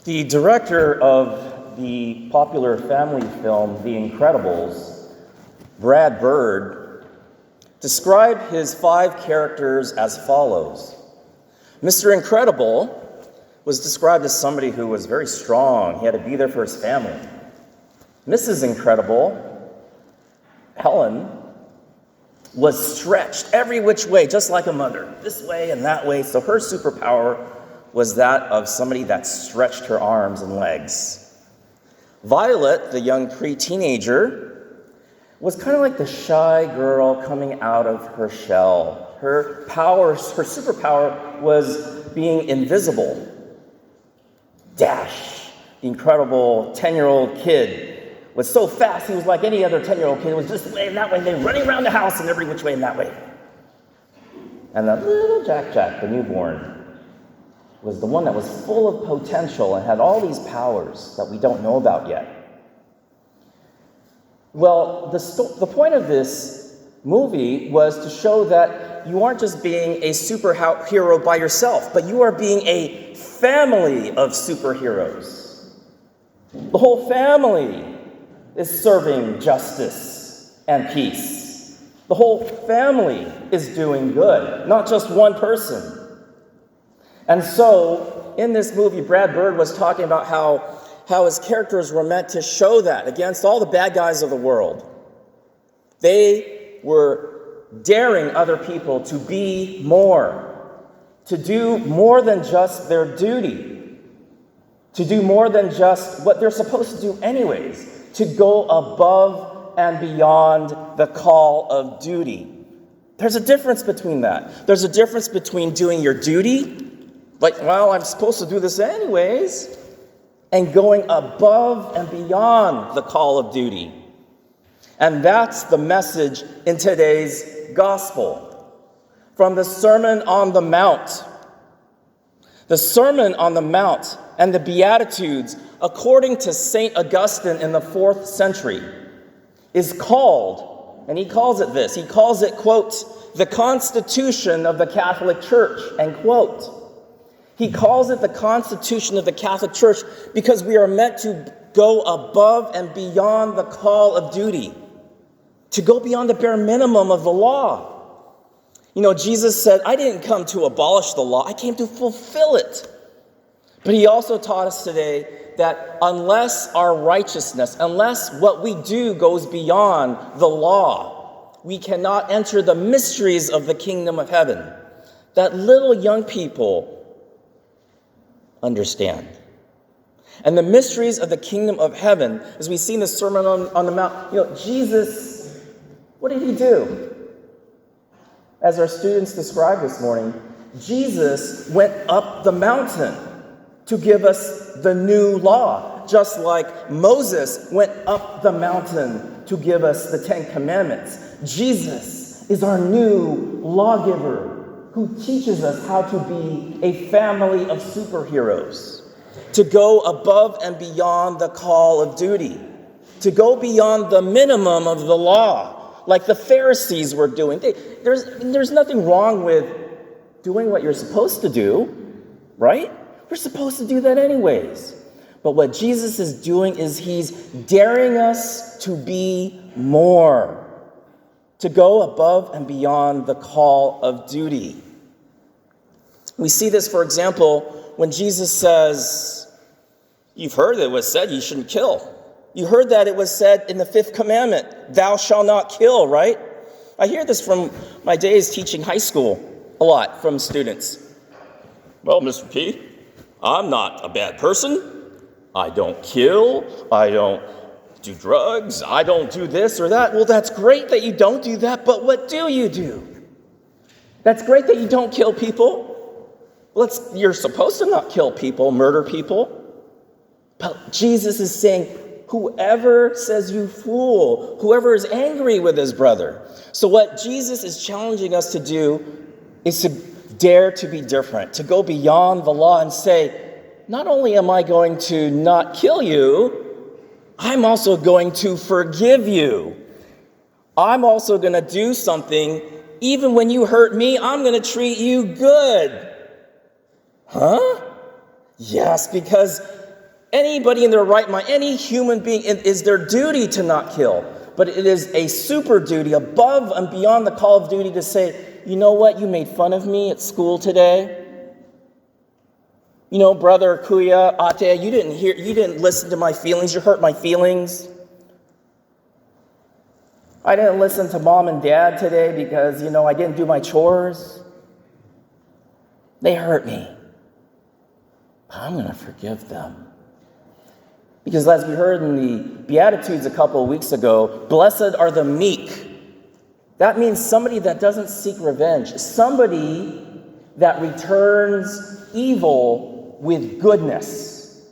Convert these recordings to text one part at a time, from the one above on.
The director of the popular family film, The Incredibles, Brad Bird, described his 5 characters as follows. Mr. Incredible was described as somebody who was very strong. He had to be there for his family. Mrs. Incredible, Helen, was stretched every which way, just like a mother, this way and that way. So her superpower was that of somebody that stretched her arms and legs. Violet, the young pre-teenager, was kind of like the shy girl coming out of her shell. Her superpower was being invisible. Dash, the incredible 10-year-old kid, was so fast, he was like any other 10-year-old kid. It was just this way and that way, and they running around the house and every which way and that way. And that little Jack, the newborn, was the one that was full of potential and had all these powers that we don't know about yet. Well, the point of this movie was to show that you aren't just being a superhero by yourself, but you are being a family of superheroes. The whole family is serving justice and peace. The whole family is doing good, not just one person. And so, in this movie, Brad Bird was talking about how his characters were meant to show that against all the bad guys of the world. They were daring other people to be more, to do more than just their duty, to do more than just what they're supposed to do anyways, to go above and beyond the call of duty. There's a difference between that. There's a difference between doing your duty, like, well, I'm supposed to do this anyways, and going above and beyond the call of duty. And that's the message in today's gospel. From the Sermon on the Mount. The Sermon on the Mount and the Beatitudes, according to St. Augustine in the 4th century, is called, and he calls it this, he calls it, quote, the Constitution of the Catholic Church, end quote. He calls it the Constitution of the Catholic Church because we are meant to go above and beyond the call of duty, to go beyond the bare minimum of the law. You know, Jesus said, I didn't come to abolish the law, I came to fulfill it. But he also taught us today that unless our righteousness, unless what we do goes beyond the law, we cannot enter the mysteries of the kingdom of heaven that little young people understand. And the mysteries of the kingdom of heaven, as we see in the Sermon on the Mount, you know, Jesus, what did he do? As our students described this morning, Jesus went up the mountain to give us the new law, just like Moses went up the mountain to give us the 10 Commandments. Jesus is our new lawgiver who teaches us how to be a family of superheroes, to go above and beyond the call of duty, to go beyond the minimum of the law, like the Pharisees were doing. There's nothing wrong with doing what you're supposed to do, right? We're supposed to do that anyways. But what Jesus is doing is he's daring us to be more, to go above and beyond the call of duty. We see this, for example, when Jesus says, you've heard that it was said you shouldn't kill. You heard that it was said in the 5th commandment, thou shalt not kill, right? I hear this from my days teaching high school a lot from students. Well, Mr. P, I'm not a bad person. I don't kill. I don't do drugs. I don't do this or that. Well, that's great that you don't do that, but what do you do? That's great that you don't kill people. Well, you're supposed to not kill people, murder people. But Jesus is saying, whoever says you fool, whoever is angry with his brother. So what Jesus is challenging us to do is to dare to be different, to go beyond the law and say, not only am I going to not kill you, I'm also going to forgive you. I'm also going to do something, even when you hurt me, I'm going to treat you good. Huh? Yes, because Anybody in their right mind, any human being, it is their duty to not kill. But it is a super duty above and beyond the call of duty to say, you know what, you made fun of me at school today. You know, brother Kuya, Ate, you didn't listen to my feelings, you hurt my feelings. I didn't listen to mom and dad today because, I didn't do my chores. They hurt me. I'm going to forgive them. Because as we heard in the Beatitudes a couple of weeks ago, blessed are the meek. That means somebody that doesn't seek revenge. Somebody that returns evil with goodness.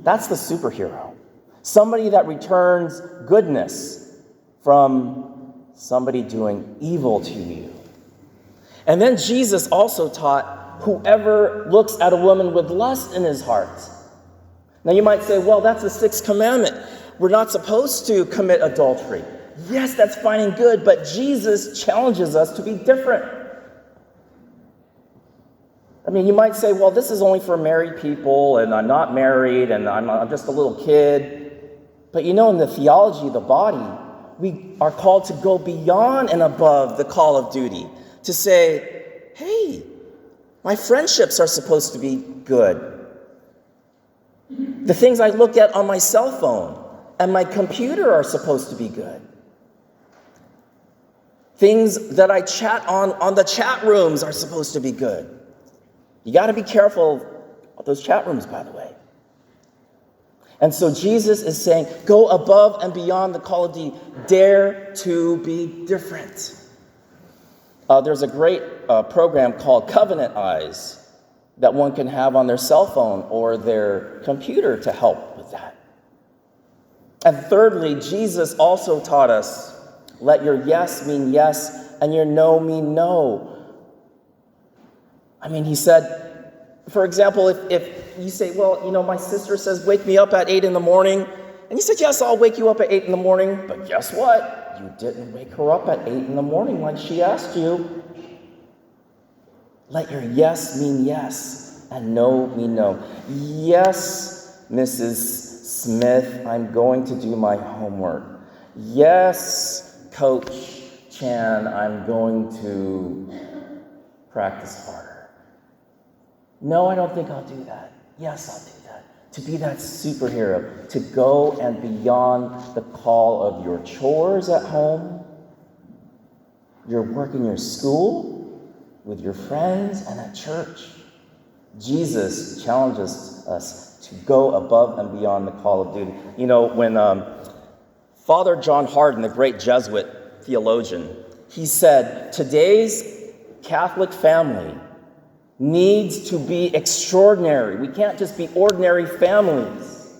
That's the superhero. Somebody that returns goodness from somebody doing evil to you. And then Jesus also taught, whoever looks at a woman with lust in his heart. Now you might say, well, that's the sixth commandment. We're not supposed to commit adultery. Yes, that's fine and good, but Jesus challenges us to be different. I mean, you might say, well, this is only for married people, and I'm not married, and I'm just a little kid. But in the theology of the body, we are called to go beyond and above the call of duty, to say, hey, my friendships are supposed to be good. The things I look at on my cell phone and my computer are supposed to be good. Things that I chat on the chat rooms are supposed to be good. You got to be careful of those chat rooms, by the way. And so Jesus is saying, go above and beyond the call of duty. Dare to be different. There's a great program called Covenant Eyes that one can have on their cell phone or their computer to help with that. And thirdly, Jesus also taught us, let your yes mean yes and your no mean no. I mean, he said, for example, if you say, well, my sister says, wake me up at 8 in the morning. And you said, yes, I'll wake you up at 8 in the morning. But guess what? You didn't wake her up at 8 in the morning like she asked you. Let your yes mean yes and no mean no. Yes, Mrs. Smith, I'm going to do my homework. Yes, Coach Chan, I'm going to practice harder. No, I don't think I'll do that. Yes, I'll do that. To be that superhero, to go and beyond the call of your chores at home, your work in your school, with your friends, and at church. Jesus challenges us to go above and beyond the call of duty. When Father John Hardin, the great Jesuit theologian, he said, today's Catholic family needs to be extraordinary. We can't just be ordinary families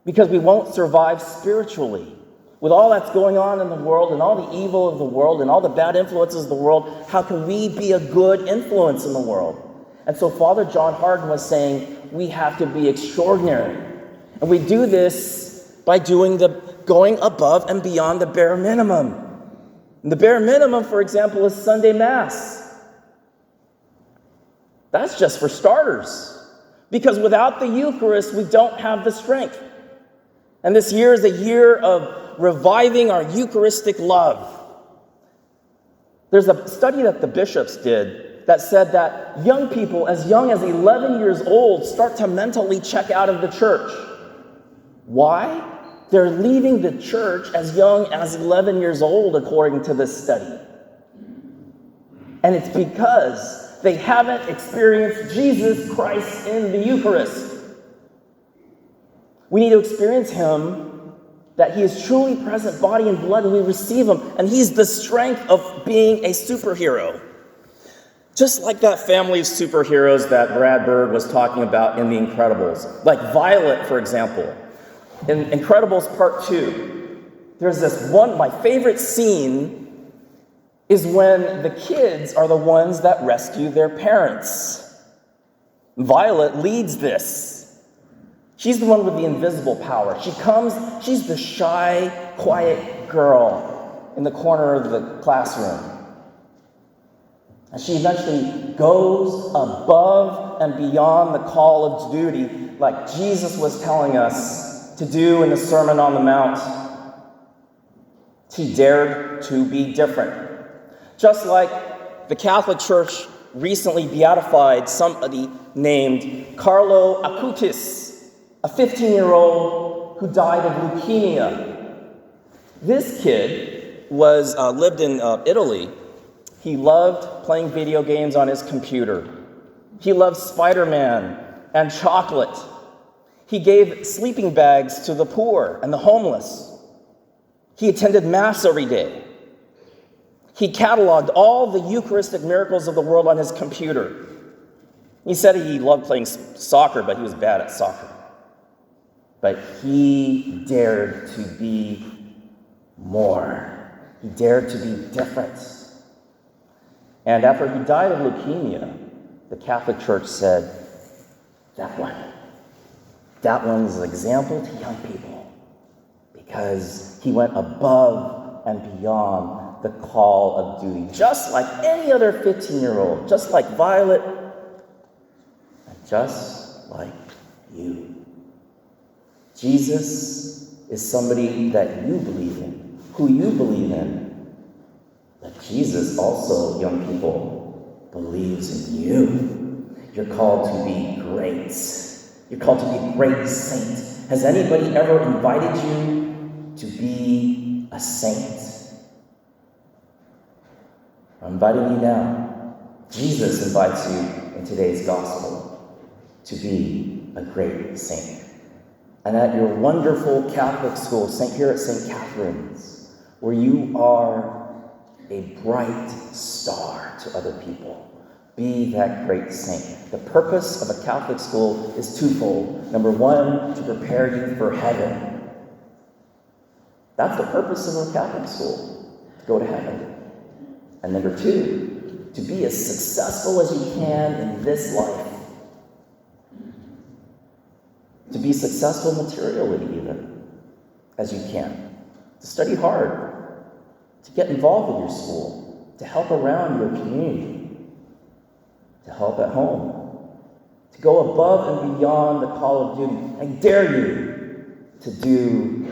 because we won't survive spiritually. With all that's going on in the world and all the evil of the world and all the bad influences of the world, how can we be a good influence in the world? And so Father John Hardin was saying, we have to be extraordinary. And we do this by going above and beyond the bare minimum. And the bare minimum, for example, is Sunday Mass. That's just for starters. Because without the Eucharist, we don't have the strength. And this year is a year of reviving our Eucharistic love. There's a study that the bishops did that said that young people as young as 11 years old start to mentally check out of the church. Why? They're leaving the church as young as 11 years old, according to this study. And it's because they haven't experienced Jesus Christ in the Eucharist. We need to experience him, that he is truly present, body and blood, and we receive him. And he's the strength of being a superhero. Just like that family of superheroes that Brad Bird was talking about in The Incredibles. Like Violet, for example. In Incredibles Part 2, there's this one, my favorite scene is when the kids are the ones that rescue their parents. Violet leads this. She's the one with the invisible power. She's the shy, quiet girl in the corner of the classroom. And she eventually goes above and beyond the call of duty, like Jesus was telling us to do in the Sermon on the Mount. He dared to be different. Just like the Catholic Church recently beatified somebody named Carlo Acutis, a 15-year-old who died of leukemia. This kid lived in Italy. He loved playing video games on his computer. He loved Spider-Man and chocolate. He gave sleeping bags to the poor and the homeless. He attended Mass every day. He cataloged all the Eucharistic miracles of the world on his computer. He said he loved playing soccer, but he was bad at soccer. But he dared to be more. He dared to be different. And after he died of leukemia, the Catholic Church said, that one's an example to young people, because he went above and beyond the call of duty, just like any other 15-year-old, just like Violet, and just like you. Jesus is somebody that you believe in, who you believe in. But Jesus also, young people, believes in you. You're called to be great. You're called to be a great saint. Has anybody ever invited you to be a saint? I'm inviting you now. Jesus invites you in today's gospel to be a great saint. And at your wonderful Catholic school, here at St. Catherine's, where you are a bright star to other people, be that great saint. The purpose of a Catholic school is twofold. Number one, to prepare you for heaven. That's the purpose of a Catholic school, to go to heaven. And number two, to be as successful as you can in this life. To be successful materially, even, as you can. To study hard. To get involved with your school. To help around your community. To help at home. To go above and beyond the call of duty. I dare you to do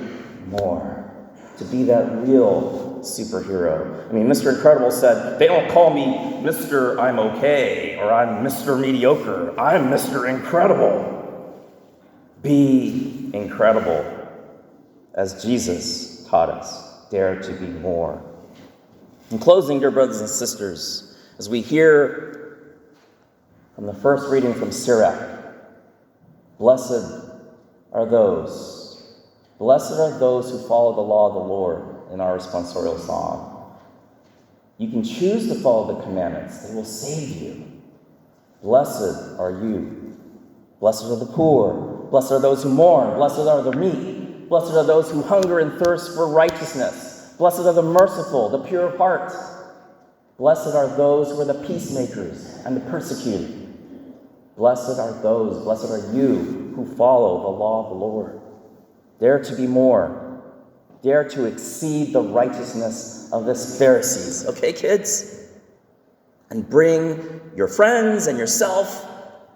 more. To be that real superhero. I mean, Mr. Incredible said, they don't call me Mr. I'm okay, or I'm Mr. Mediocre. I'm Mr. Incredible. Be incredible, as Jesus taught us. Dare to be more. In closing, dear brothers and sisters, as we hear from the first reading from Sirach, blessed are those who follow the law of the Lord, in our responsorial song. You can choose to follow the commandments. They will save you. Blessed are you. Blessed are the poor. Blessed are those who mourn. Blessed are the meek. Blessed are those who hunger and thirst for righteousness. Blessed are the merciful, the pure of heart. Blessed are those who are the peacemakers and the persecuted. Blessed are you who follow the law of the Lord. Dare to be more. Dare to exceed the righteousness of the Pharisees. Okay, kids? And bring your friends and yourself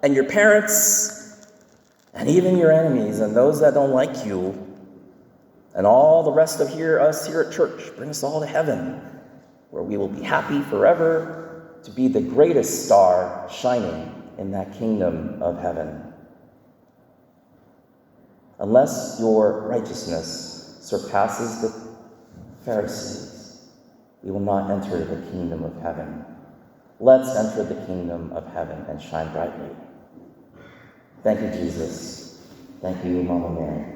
and your parents and even your enemies and those that don't like you and all the rest of us here at church. Bring us all to heaven, where we will be happy forever to be the greatest star shining in that kingdom of heaven. Unless your righteousness surpasses the Pharisees, we will not enter the kingdom of heaven. Let's enter the kingdom of heaven and shine brightly. Thank you, Jesus. Thank you, Mama Mary.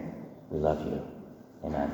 We love you. Amen.